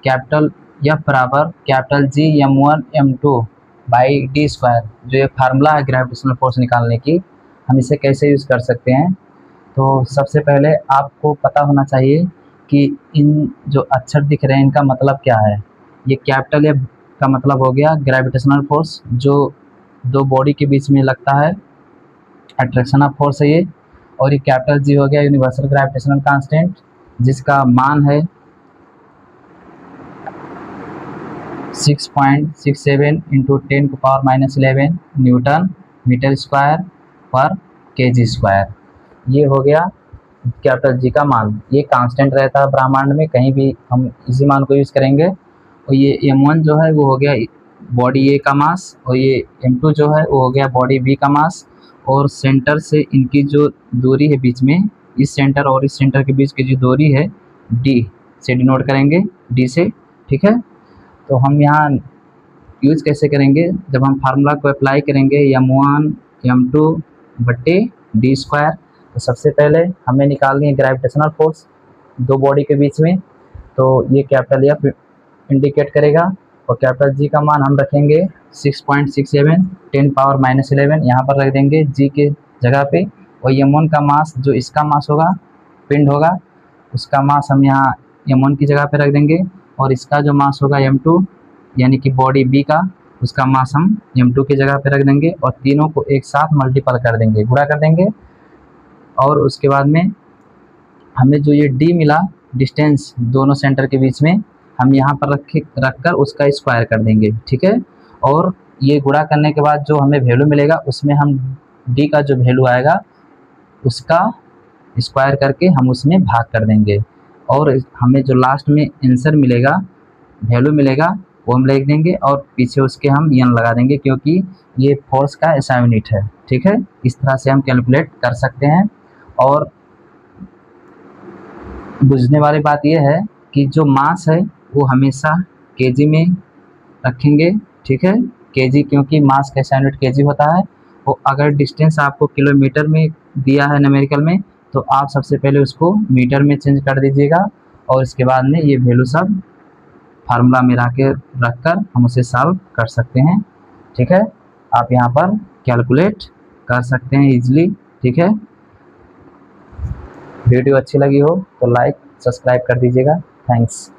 Capital F बराबर capital G m1 m2 by D square, जो ये फार्मूला है ग्रेविटेशनल फोर्स निकालने की, हम इसे कैसे यूज़ कर सकते हैं। तो सबसे पहले आपको पता होना चाहिए कि इन जो अक्षर दिख रहे हैं इनका मतलब क्या है। ये कैपिटल F का मतलब हो गया ग्रेविटेशनल फोर्स, जो दो बॉडी के बीच में लगता है, अट्रैक्शन ऑफ फोर्स है ये। और ये कैपिटल G हो गया यूनिवर्सल ग्रेविटेशनल कांस्टेंट, जिसका मान है 6.67 इंटू 10⁻11 न्यूटन मीटर स्क्वायर पर केजी स्क्वायर। ये हो गया कैपिटल G का मान। ये कांस्टेंट रहता है ब्रह्मांड में, कहीं भी हम इसी मान को यूज़ करेंगे। और ये m1 जो है वो हो गया बॉडी A का मास, और ये m2 जो है वो हो गया बॉडी B का मास। और सेंटर से इनकी जो दूरी है बीच में, इस सेंटर और इस सेंटर के बीच की जो दूरी है D से डिनोट करेंगे, D से, ठीक है। तो हम यहाँ यूज़ कैसे करेंगे, जब हम फार्मूला को अप्लाई करेंगे m1 m2 बट्टे डी स्क्वायर। तो सबसे पहले हमें निकालनी है ग्रेविटेशनल फोर्स दो बॉडी के बीच में। तो ये कैपिटल F इंडिकेट करेगा, और कैपिटल G का मान हम रखेंगे 6.67 10⁻11 यहाँ पर रख देंगे G के जगह पे। और m1 का मास, जो इसका मास होगा, पिंड होगा, उसका मास हम यहाँ m1 की जगह पे रख देंगे। और इसका जो मास होगा m2 यानी कि बॉडी B का, उसका मास हम m2 की जगह पे रख देंगे। और तीनों को एक साथ मल्टीपल कर देंगे, गुणा कर देंगे। और उसके बाद में हमें जो ये D मिला, डिस्टेंस दोनों सेंटर के बीच में, हम यहाँ पर रखकर उसका स्क्वायर कर देंगे, ठीक है। और ये गुणा करने के बाद जो हमें वैल्यू मिलेगा, उसमें हम D का जो वैल्यू आएगा उसका स्क्वायर करके हम उसमें भाग कर देंगे। और हमें जो लास्ट में आंसर मिलेगा, वैल्यू मिलेगा, वो हम लिख देंगे और पीछे उसके हम n लगा देंगे, क्योंकि ये फोर्स का SI यूनिट है, ठीक है। इस तरह से हम कैलकुलेट कर सकते हैं। और बुझने वाली बात यह है कि जो मास है वो हमेशा केजी में रखेंगे, ठीक है। केजी, क्योंकि मास का SI यूनिट केजी होता है। वो अगर डिस्टेंस आपको किलोमीटर में दिया है न्यूमेरिकल में, तो आप सबसे पहले उसको मीटर में चेंज कर दीजिएगा, और इसके बाद में ये वैल्यू सब फार्मूला में रखकर हम उसे सॉल्व कर सकते हैं, ठीक है। आप यहाँ पर कैलकुलेट कर सकते हैं इजीली, ठीक है। वीडियो अच्छी लगी हो तो लाइक सब्सक्राइब कर दीजिएगा। थैंक्स।